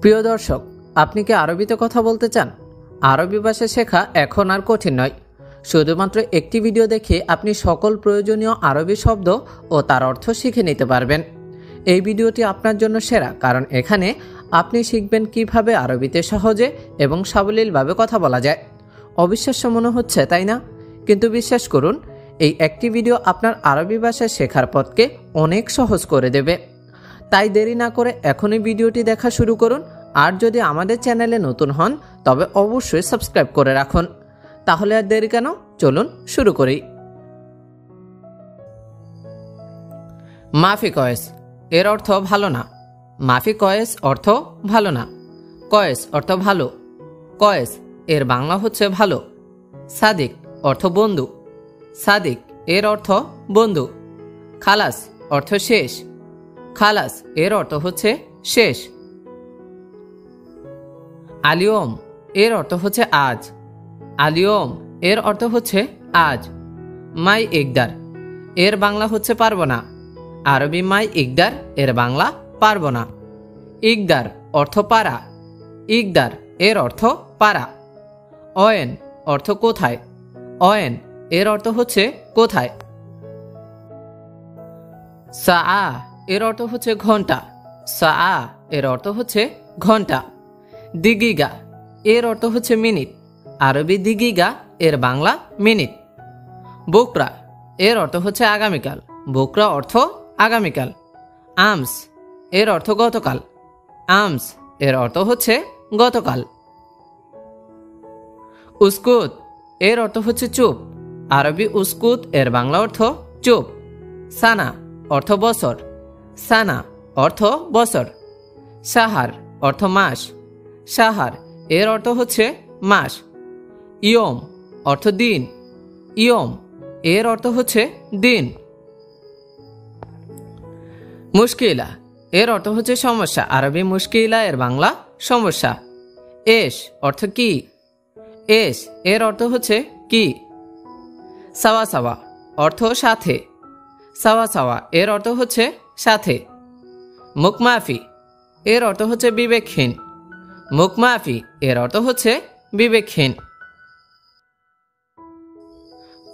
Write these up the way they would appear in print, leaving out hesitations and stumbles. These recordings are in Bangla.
প্রিয় দর্শক, আপনি কি আরবিতে কথা বলতে চান? আরবি ভাষা শেখা এখন আর কঠিন নয়। শুধুমাত্র একটি ভিডিও দেখে আপনি সকল প্রয়োজনীয় আরবি শব্দ ও তার অর্থ শিখে নিতে পারবেন। এই ভিডিওটি আপনার জন্য সেরা, কারণ এখানে আপনি শিখবেন কিভাবে আরবিতে সহজে এবং সাবলীলভাবে কথা বলা যায়। অবিশ্বাস্য মনে হচ্ছে, তাই না? কিন্তু বিশ্বাস করুন, এই একটি ভিডিও আপনার আরবি ভাষা শেখার পথকে অনেক সহজ করে দেবে। তাই দেরি না করে এখনই ভিডিওটি দেখা শুরু করুন। আর যদি আমাদের চ্যানেলে নতুন হন তবে অবশ্যই সাবস্ক্রাইব করে রাখুন। তাহলে আর দেরি কেন, চলুন শুরু করি। মাফি কয়েস এর অর্থ ভালো না। মাফি কয়েস অর্থ ভালো না। কয়েস অর্থ ভালো। কয়েস এর বাংলা হচ্ছে ভালো। সাদিক অর্থ বন্ধু। সাদিক এর অর্থ বন্ধু। খালাস অর্থ শেষ। খালাস এর অর্থ হচ্ছে শেষ। আলিয়ম এর অর্থ হচ্ছে আজ। আলিয়ম এর অর্থ হচ্ছে আজ। মাই ইকদার এর বাংলা হচ্ছে পারবো না। আরবি মাই ইকদার এর বাংলা পারবো না। ইকদার অর্থ পারা। ইকদার এর অর্থ পারা। অয়েন অর্থ কোথায়। অয়েন এর অর্থ হচ্ছে কোথায়। সাআ এর অর্থ হচ্ছে ঘন্টা। সাআ এর অর্থ হচ্ছে ঘন্টা। দিগিগা এর অর্থ হচ্ছে মিনিট। আরবি দিগিগা এর বাংলা মিনিট। বোকরা এর অর্থ হচ্ছে আগামীকাল। বোকরা অর্থ আগামীকাল। আমস এর অর্থ গতকাল। আমস এর অর্থ হচ্ছে গতকাল। উস্কুত এর অর্থ হচ্ছে চুপ। আরবি উস্কুত এর বাংলা অর্থ চুপ। সানা অর্থ বছর। সানা অর্থ বছর। সাহার অর্থ মাস। সাহার এর অর্থ হচ্ছে মাস। ইয়ম অর্থ দিন। ইয়ম এর অর্থ হচ্ছে দিন। মুশকিলা এর অর্থ হচ্ছে সমস্যা। আরবি মুশকিলা এর বাংলা সমস্যা। এশ অর্থ কি। এশ এর অর্থ হচ্ছে কি। সাওয়া সাওয়া অর্থ সাথে। সাওয়া সাওয়া এর অর্থ হচ্ছে সাথে। মুখমাফি এর অর্থ হচ্ছে বিবেকহীন। মুখমাফি এর অর্থ হচ্ছে বিবেকহীন।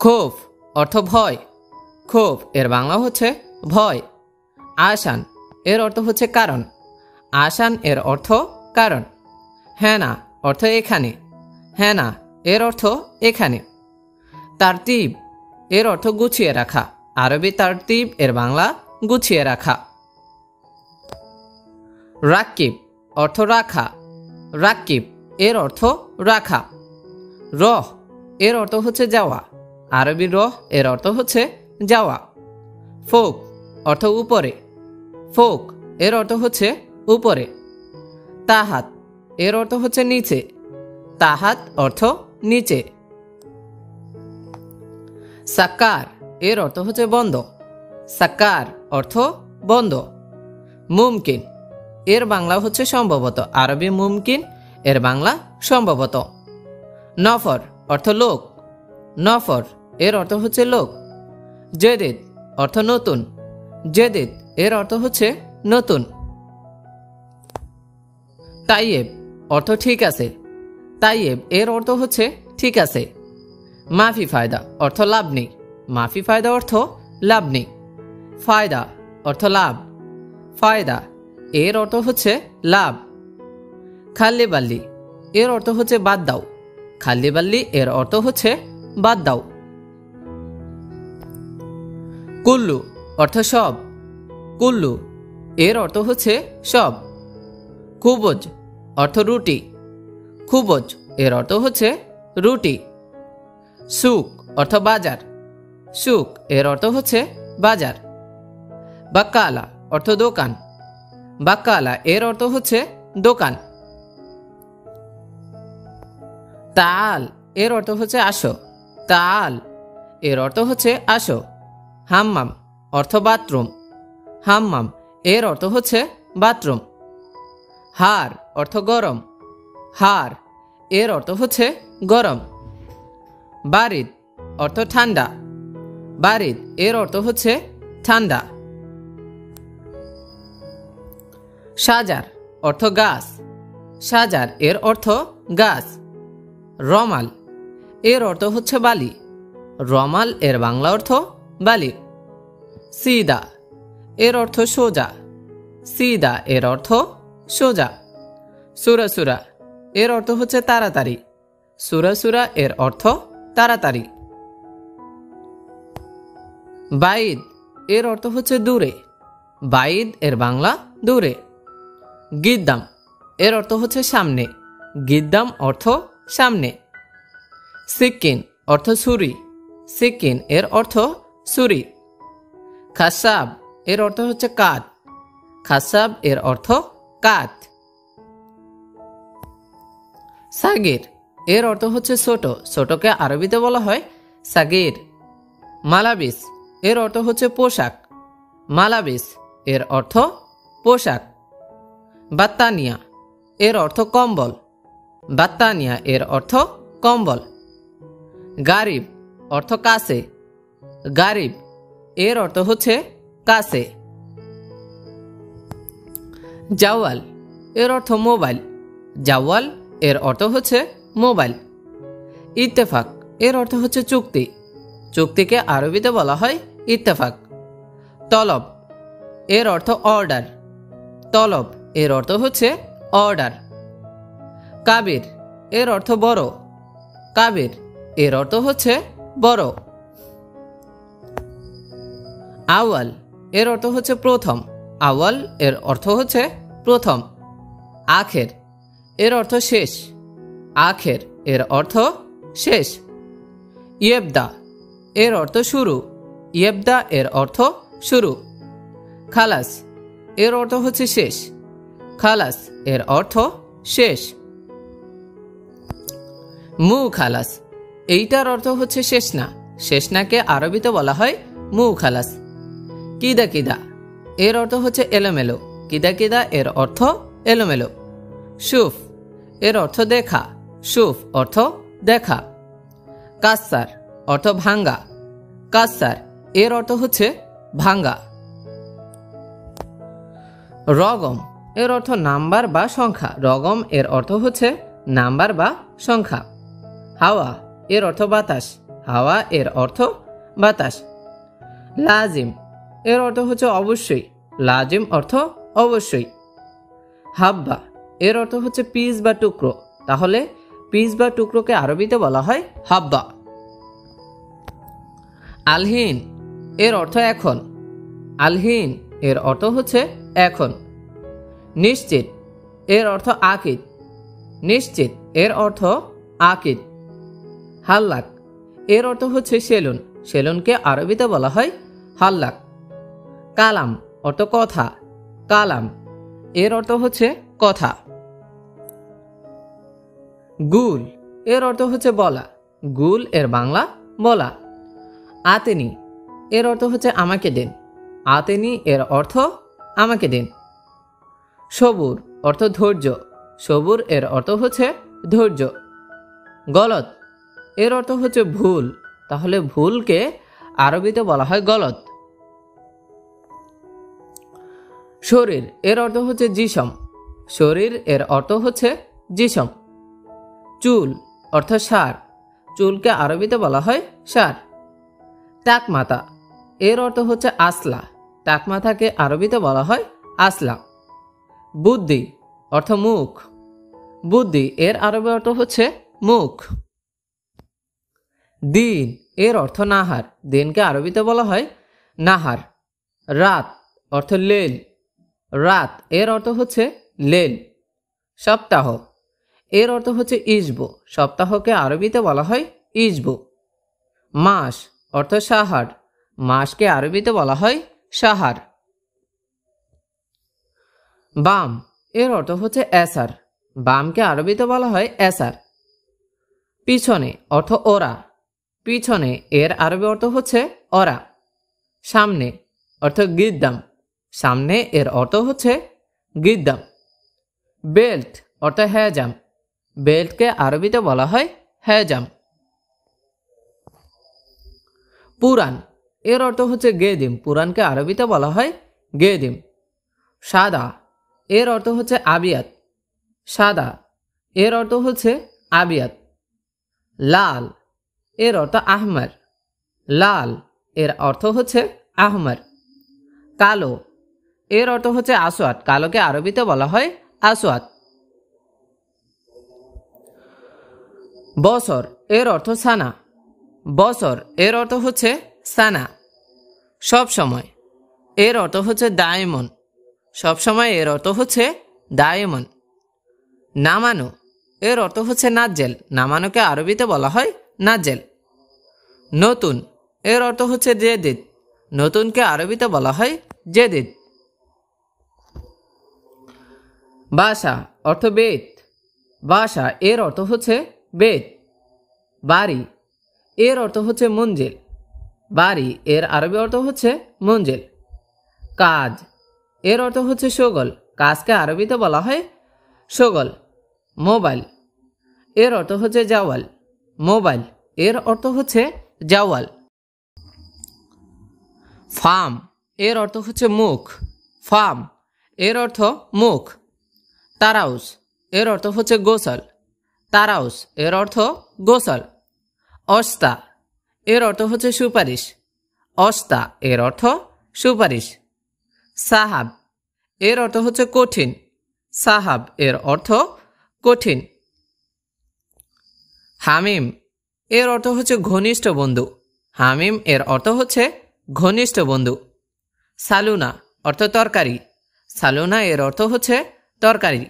খোফ অর্থ ভয়। খোফ এর বাংলা হচ্ছে ভয়। আসান এর অর্থ হচ্ছে কারণ। আসান এর অর্থ কারণ। হ্যানা অর্থ এখানে। হ্যানা এর অর্থ এখানে। তারতিব এর অর্থ গুছিয়ে রাখা। আরবি তারতিব এর বাংলা গুছিয়ে রাখা। রাকিব অর্থ রাখা। রাকিব এর অর্থ রাখা। রহ এর অর্থ হচ্ছে যাওয়া। আরবি রহ এর অর্থ হচ্ছে যাওয়া। ফোক অর্থ উপরে। ফোক এর অর্থ হচ্ছে উপরে। তাহাত এর অর্থ হচ্ছে নিচে। তাহাত অর্থ নিচে। সাকার এর অর্থ হচ্ছে বন্ধ। সাকার অর্থ বন্ধ। মুমকিন এর বাংলা হচ্ছে সম্ভবত। আরবি মুমকিন এর বাংলা সম্ভবত। নফর অর্থ লোক। নফর এর অর্থ হচ্ছে লোক। জেদিদ অর্থ নতুন। জেদিদ এর অর্থ হচ্ছে নতুন। তাইয়েব অর্থ ঠিক আছে। তাইয়েব এর অর্থ হচ্ছে ঠিক আছে। মাফি ফায়দা অর্থ লাভ নেই। মাফি ফায়দা অর্থ লাভ নেই। ফায়দা অর্থ লাভ। ফায়দা এর অর্থ হচ্ছে লাভ। খাল্লি বাল্লি এর অর্থ হচ্ছে বাদ দাও। খাল্লি বাল্লি এর অর্থ হচ্ছে বাদ দাও। কুল্লু অর্থ সব। কুল্লু এর অর্থ হচ্ছে সব। খুবজ অর্থ রুটি। খুবজ এর অর্থ হচ্ছে রুটি। সুক অর্থ বাজার। সুক এর অর্থ হচ্ছে বাজার। বাক্কালা অর্থ দোকান। বাক্কালা এর অর্থ হচ্ছে দোকান। তাল এর অর্থ হচ্ছে আসো। তাল এর অর্থ হচ্ছে আসো। হাম্মাম অর্থ বাথরুম। হাম্মাম এর অর্থ হচ্ছে বাথরুম। হার অর্থ গরম। হার এর অর্থ হচ্ছে গরম। বারিদ অর্থ ঠান্ডা। বারিদ এর অর্থ হচ্ছে ঠান্ডা। সাজার অর্থ গাছ। সাজার এর অর্থ গাছ। রমাল এর অর্থ হচ্ছে বালি। রমাল এর বাংলা অর্থ বালি। সিদা এর অর্থ সোজা। সিদা এর অর্থ সোজা। সুরাসুরা এর অর্থ হচ্ছে তাড়াতাড়ি। সুরাসুরা এর অর্থ তাড়াতাড়ি। বাইদ এর অর্থ হচ্ছে দূরে। বাইদ এর বাংলা দূরে। গিদ্দাম এর অর্থ হচ্ছে সামনে। গিদ্দাম অর্থ সামনে। সিকিন অর্থ ছুরি। সিকিন এর অর্থ ছুরি। খাসাব এর অর্থ হচ্ছে কাঠ। খাসাব এর অর্থ কাঠ। সাগির এর অর্থ হচ্ছে ছোট। ছোটকে আরবিতে বলা হয় সাগির। মালাবিস এর অর্থ হচ্ছে পোশাক। মালাবিস এর অর্থ পোশাক। বাত্তানিয়া এর অর্থ কম্বল। বাত্তানিয়া এর অর্থ কম্বল। গারিব অর্থ কাছে। গারিব এর অর্থ হচ্ছে কাছে। জাওয়াল এর অর্থ মোবাইল। জাওয়াল এর অর্থ হচ্ছে মোবাইল। ইত্তেফাক এর অর্থ হচ্ছে চুক্তি। চুক্তিকে আরবিতে বলা হয় ইত্তেফাক। তলব এর অর্থ অর্ডার। তলব এর অর্থ হচ্ছে অর্ডার। কাবির এর অর্থ বড়। কাবির এর অর্থ হচ্ছে বড়। আওয়াল এর অর্থ হচ্ছে প্রথম। আওয়াল এর অর্থ হচ্ছে প্রথম। আখের এর অর্থ শেষ। আখের এর অর্থ শেষ। ইয়েবদা এর অর্থ শুরু। ইয়েবদা এর অর্থ শুরু। খালাস এর অর্থ হচ্ছে শেষ। খালাস এর অর্থ শেষ। মু খালাস এইটার অর্থ হচ্ছে শেষ না। শেষ নাকে আরবিতে বলা হয় মু খালাস। কিদা কিদা এর অর্থ হচ্ছে এলোমেলো। কিদা কিদা এর অর্থ এলোমেলো। সুফ এর অর্থ দেখা। সুফ অর্থ দেখা। কাসার অর্থ ভাঙ্গা। কাসার এর অর্থ হচ্ছে ভাঙ্গা। রগম এর অর্থ নাম্বার বা সংখ্যা। রগম এর অর্থ হচ্ছে নাম্বার বা সংখ্যা। হাওয়া এর অর্থ বাতাস। হাওয়া এর অর্থ বাতাস। লাজিম এর অর্থ হচ্ছে অবশ্যই। লাজিম অর্থ অবশ্যই। হাব্বা এর অর্থ হচ্ছে পিস বা টুকরো। তাহলে পিস বা টুকরোকে আরবিতে বলা হয় হাব্বা। আলহিন এর অর্থ এখন। আলহিন এর অর্থ হচ্ছে এখন। নিশ্চিত এর অর্থ আকিদ। নিশ্চিত এর অর্থ আকিদ। হাল্লাক এর অর্থ হচ্ছে সেলুন। সেলুনকে আরবিতে বলা হয় হাল্লাক। কালাম অর্থ কথা। কালাম এর অর্থ হচ্ছে কথা। গুল এর অর্থ হচ্ছে বলা। গুল এর বাংলা বলা। আতেনি এর অর্থ হচ্ছে আমাকে দিন। আতেনি এর অর্থ আমাকে দিন। সবুর অর্থ ধৈর্য। সবুর এর অর্থ হচ্ছে ধৈর্য। গলত এর অর্থ হচ্ছে ভুল। তাহলে ভুলকে আরবিতে বলা হয় গলত। শরীর এর অর্থ হচ্ছে জিসম। শরীর এর অর্থ হচ্ছে জিসম। চুল অর্থ সার। চুলকে আরবিতে বলা হয় সার। টাকমাথা এর অর্থ হচ্ছে আসলা। টাকমাথাকে আরবিতে বলা হয় আসলা। বুদ্ধি অর্থ মুখ। বুদ্ধি এর আরবি অর্থ হচ্ছে মুখ। দিন এর অর্থ নাহার। দিনকে আরবিতে বলা হয় নাহার। রাত অর্থ লেল। রাত এর অর্থ হচ্ছে লেল। সপ্তাহ এর অর্থ হচ্ছে ইসবু। সপ্তাহকে আরবিতে বলা হয় ইসবু। মাস অর্থ সাহার। মাসকে আরবিতে বলা হয় সাহার। বাম এর অর্থ হচ্ছে এসার। বামকে আরবিতে বলা হয় এসার। পিছনে অর্থ ওরা। পিছনে এর আরবি অর্থ হচ্ছে ওরা। সামনে অর্থ গিদ্দাম। সামনে এর অর্থ হচ্ছে গিদ্দাম। বেল্ট অর্থ হেজাম। বেল্টকে আরবিতে বলা হয় হেজাম। পুরাণ এর অর্থ হচ্ছে গেদিম। পুরাণকে আরবিতে বলা হয় গেদিম। সাদা এর অর্থ হচ্ছে আবিয়াত। সাদা এর অর্থ হচ্ছে আবিয়াত। লাল এর অর্থ আহমার। লাল এর অর্থ হচ্ছে আহমার। কালো এর অর্থ হচ্ছে আসওয়াদ। কালোকে আরবিতে বলা হয় আসওয়াদ। বছর এর অর্থ সানা। বছর এর অর্থ হচ্ছে সানা। সব সময় এর অর্থ হচ্ছে দায়মন। সব সময় এর অর্থ হচ্ছে দায়মন। নামানো এর অর্থ হচ্ছে নাজ্জেল। নামানোকে আরবিতে বলা হয় নাজ্জেল। নতুন এর অর্থ হচ্ছে জেদিদ। নতুনকে আরবিতে বলা হয় জেদিদ। বাসা অর্থ বেত। বাসা এর অর্থ হচ্ছে বেত। বাড়ি এর অর্থ হচ্ছে মঞ্জিল। বাড়ি এর আরবি অর্থ হচ্ছে মঞ্জিল। কাজ এর অর্থ হচ্ছে শগল। কাজকে আরবিতে বলা হয় শগল। মোবাইল এর অর্থ হচ্ছে জাওয়াল। মোবাইল এর অর্থ হচ্ছে জাওয়াল। ফার্ম এর অর্থ হচ্ছে মুখ। ফার্ম এর অর্থ মুখ। তারাউস এর অর্থ হচ্ছে গোসল। তারাউস এর অর্থ গোসল। অস্তা এর অর্থ হচ্ছে সুপারিশ। অস্তা এর অর্থ সুপারিশ। সাহাব এর অর্থ হচ্ছে কঠিন। সাহাব এর অর্থ কঠিন। হামিম এর অর্থ হচ্ছে ঘনিষ্ঠ বন্ধু। হামিম এর অর্থ হচ্ছে ঘনিষ্ঠ বন্ধু। সালুনা অর্থ তরকারি। সালুনা এর অর্থ হচ্ছে তরকারি।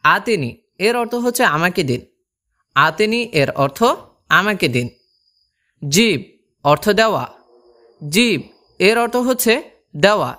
আতিনি এর অর্থ হচ্ছে আমাকে দিন। আতিনি এর অর্থ আমাকে দিন। জিব অর্থ দেওয়া। জিব এর অর্থ হচ্ছে দেওয়া।